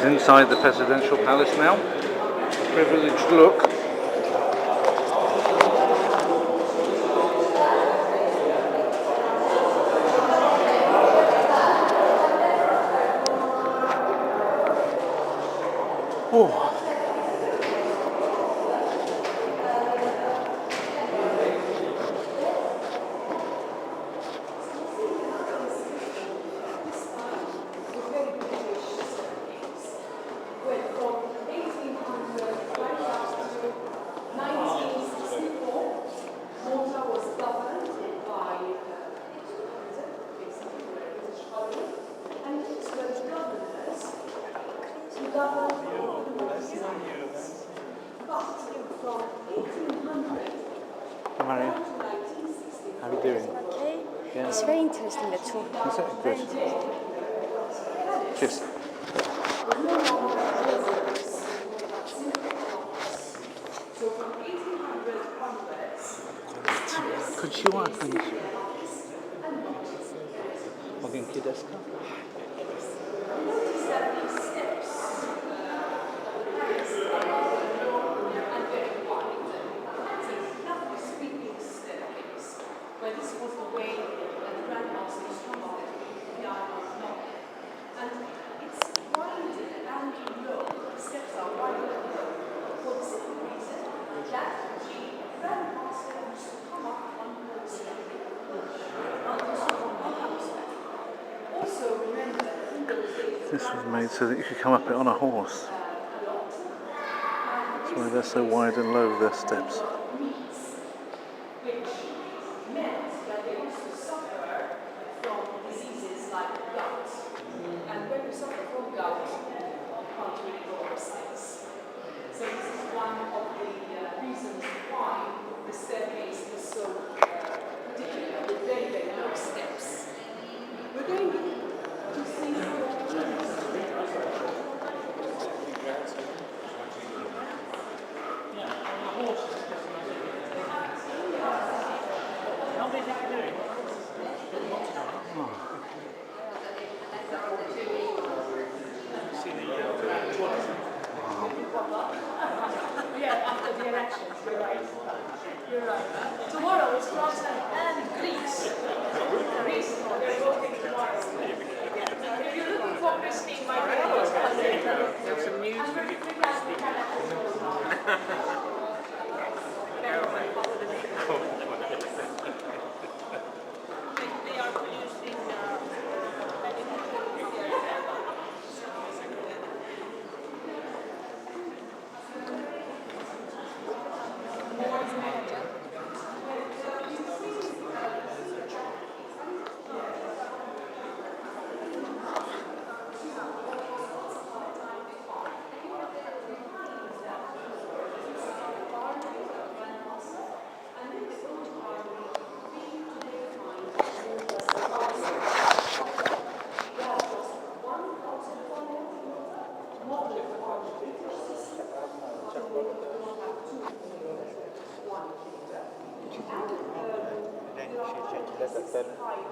It's inside the presidential palace now. A privileged look. Oh. Malta was governed by and these were the governors who governed all the municipalities. But from 1800 Maria, to 1960, how are you doing? Okay. Yeah. It's very interesting, the tour. Is that good? Cheers. was no longer residents, simple flocks. So from 1800 onwards, Kuchiwa please. Ogenki desu ka? notice that these steps and very wide. It's a lovely sweeping staircase, where this was the way that the grandmasters come up the island of Malta. And it's wide and low, the steps are wide and low, for the simple reason that the grandmaster used to come up on horseback. Also remember, in those days, This was made so that you could come up it on a horse. That's why they're so wide and low, their steps. which meant that they used to suffer from diseases like gout. And when you suffer from gout, you can't really go upstairs. So this is one of the reasons why the staircase is so particular, with very, very low steps. We're going to see after the elections, you're right. You're right. Tomorrow is Scotland and Greece. Greece, they're voting tomorrow. If you're looking for Christine, my friend, there's some news. I'm very glad we can They are producing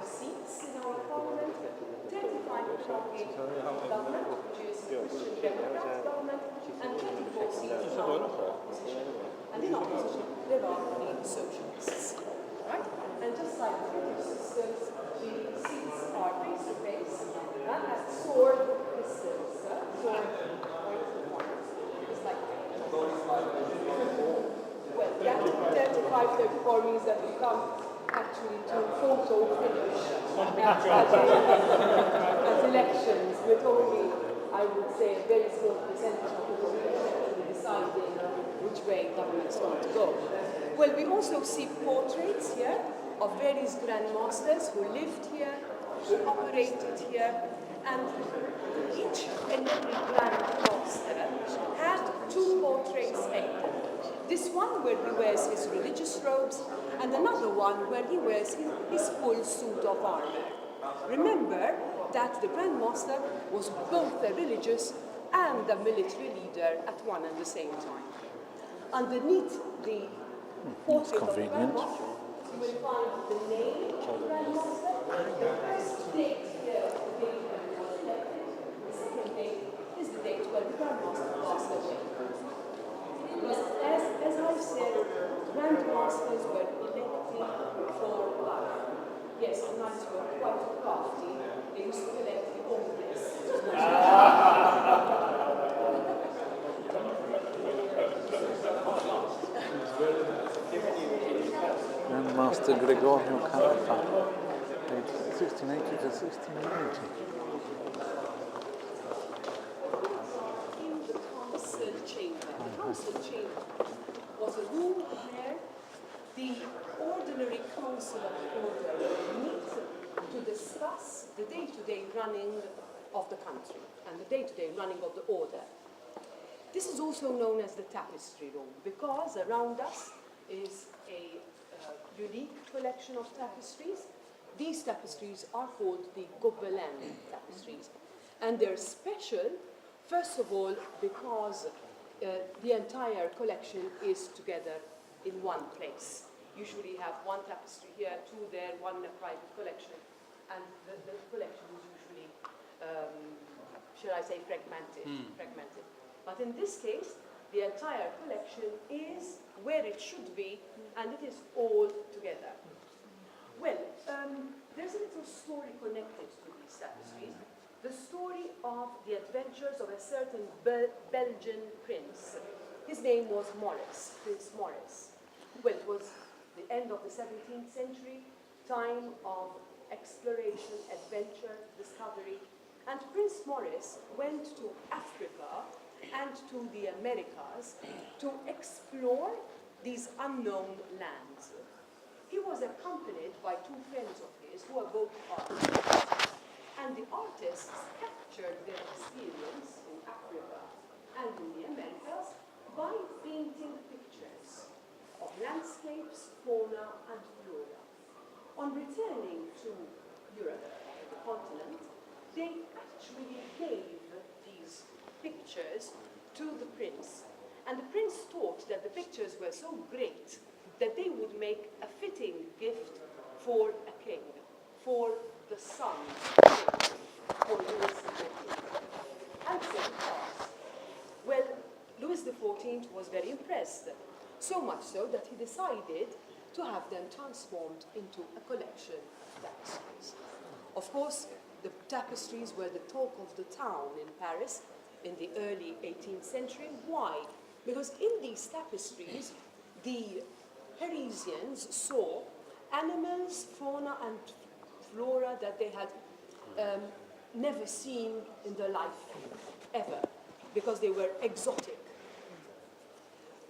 seats in our parliament, 25 belonging government, which is Christian Democrat government, and 24 seats in our opposition. And in opposition, there are the socialists. Right? And just like the British systems, the seats are face to face, and as sword pistols. Sword it's like well, yeah, 35, 34 means that we come actually to photo finish as elections with only, I would say, a very small percentage of people actually deciding which way government's going to go. Well, we also see portraits here of various grandmasters who lived here, who operated here, and each and every grandmaster had two portraits made. This one where he wears his religious robes, and another one where he wears his full suit of armor. Remember that the Grandmaster was both a religious and a military leader at one and the same time. Underneath the portrait of the Grandmaster, you will find the name of the Grandmaster, the first date here of the date when he was elected, the second date is the date the Gregorian calendar, 1680 to 1690. In the council chamber. The council chamber was a room where the ordinary council of order meet to discuss the day-to-day running of the country and the day-to-day running of the order. This is also known as the tapestry room because around us is a unique collection of tapestries. These tapestries are called the Gobelin tapestries, and they're special, first of all, because the entire collection is together in one place. Usually you have one tapestry here, two there, one in a private collection, and the collection is usually, shall I say, fragmented. But in this case, the entire collection is where it should be, and it is all together. Well, there's a little story connected to these tapestries. The story of the adventures of a certain Belgian prince. His name was Maurice, Prince Maurice. Well, it was the end of the 17th century, time of exploration, adventure, discovery. And Prince Maurice went to Africa and to the Americas to explore these unknown lands. He was accompanied by two friends of his who are both artists. And the artists captured their experience in Africa and in the Americas by painting pictures of landscapes, fauna, and flora. On returning to Europe, the continent, they actually gave these pictures to the prince. And the prince thought that the pictures were so great that they would make a fitting gift for a king, for the son of the king, for Louis XIV. And so it was. Well, Louis XIV was very impressed, so much so that he decided to have them transformed into a collection of tapestries. Of course, the tapestries were the talk of the town in Paris in the early 18th century. Why? Because in these tapestries, the Parisians saw animals, fauna, and flora that they had never seen in their life, ever, because they were exotic.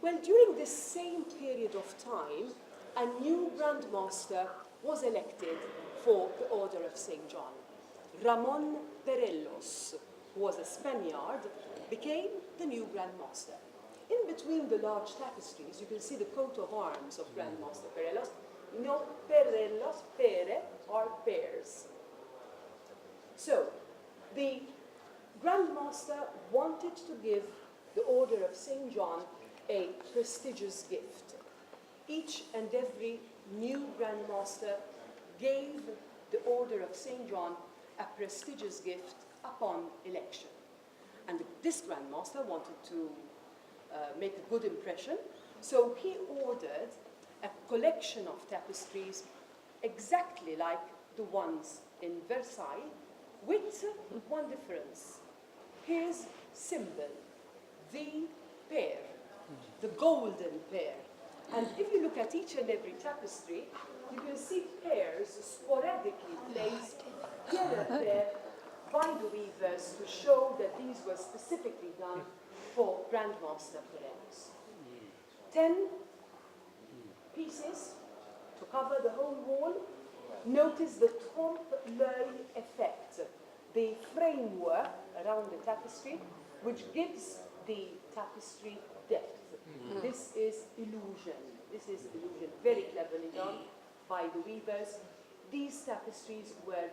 Well, during this same period of time, a new Grand Master was elected for the Order of St. John. Ramon Perellos, who was a Spaniard, became the new Grand Master. In between the large tapestries, you can see the coat of arms of Grand Master Perellos. No, Perellos, pere, are pears. So, the Grand Master wanted to give the Order of St. John a prestigious gift. Each and every new Grand Master gave the Order of St. John a prestigious gift upon election. And this Grand Master wanted to make a good impression, so he ordered a collection of tapestries exactly like the ones in Versailles, with one difference. His symbol, the pear, the golden pear. And if you look at each and every tapestry, you can see pears sporadically placed here and there by the weavers to show that these were specifically done for Grandmaster Perellos. 10 pieces to cover the whole wall. Notice the trompe-l'œil effect, the framework around the tapestry, which gives the tapestry depth. This is illusion. This is illusion, very cleverly done by the weavers. These tapestries were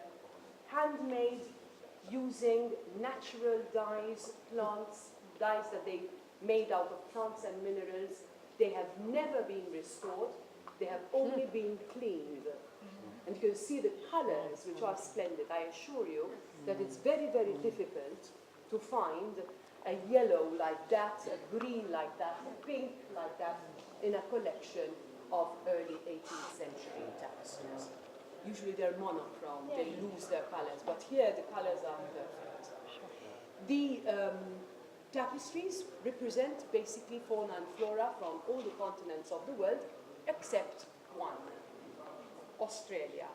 handmade using natural dyes, plants, dyes that they made out of plants and minerals. They have never been restored. They have only been cleaned. And you can see the colors, which are splendid. I assure you that it's very, very difficult to find a yellow like that, a green like that, a pink like that in a collection of early 18th century tapestries. Usually they're monochrome, they lose their colors, but here the colors are perfect. The tapestries represent basically fauna and flora from all the continents of the world, except one. Australia.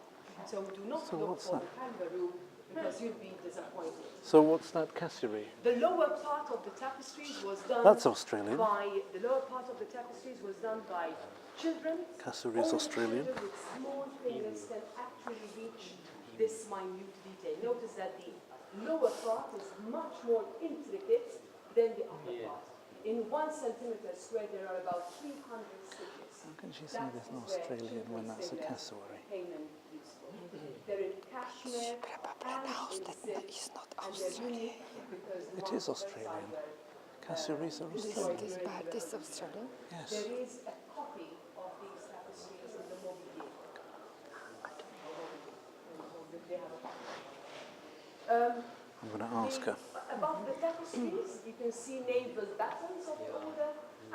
So do not So look what's for that? the kangaroo because you'll be disappointed. So what's that casserie? The lower part of the tapestries was done That's Australian. by children. Casserie is Only Australian. children with small fingers can actually reach this minute detail. Notice that the lower part is much more intricate than the upper part. In 1 centimeter square, there are about 300 stitches. How can she say That there's an is where Australian when children's that's a fingers cassowary? came in useful. They're in cashmere and in silk, and they're unique because the It ones is on the Australian. side were, Casseries are Australian. This is Australian. Yes. there is a copy of these tapestries in the Mobilier. They have a copy. I'm going to ask her. Above the tapestries, you can see naval battens of the order,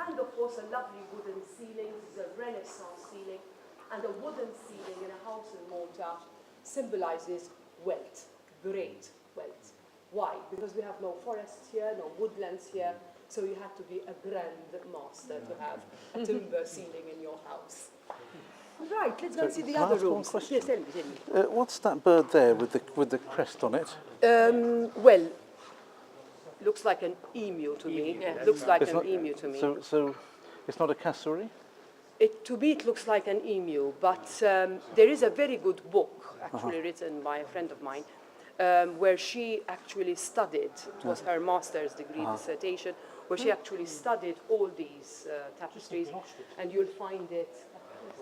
and of course a lovely wooden ceiling. This is a Renaissance ceiling, and a wooden ceiling in a house in Malta symbolizes wealth, great wealth. Why? Because we have no forests here, no woodlands here, so you have to be a grand master to have a timber ceiling in your house. Right, let's go and see the can I other ask one rooms. question? Yes, tell me. What's that bird there with the crest on it? Well, looks like an emu to me. Looks like It's an not- emu to me. So it's not a cassowary? To me, it looks like an emu, but there is a very good book, actually written by a friend of mine, where she actually studied, it was her master's degree dissertation, where she actually studied all these tapestries, and you'll find it.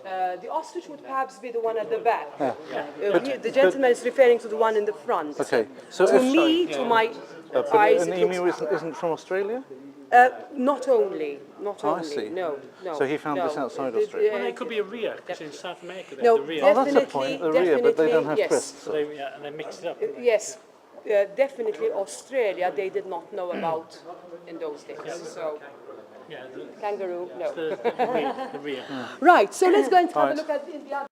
The ostrich would perhaps be the one at the back. The gentleman is referring to the one in the front. Okay. So To if, me, to my but eyes, an it emu looks, isn't from Australia? not only, I see. no. So he found this outside The- Australia? Well, it could be a rhea, because in South America they No, have the rhea. Oh, that's a definitely, point. A rhea, but they don't have yes. crests. So they, and they mix it up. Yes, definitely Australia they did not know about in those days. So Yeah, kangaroo, no. the rhea. Right, so let's go and have a Right. look at the other.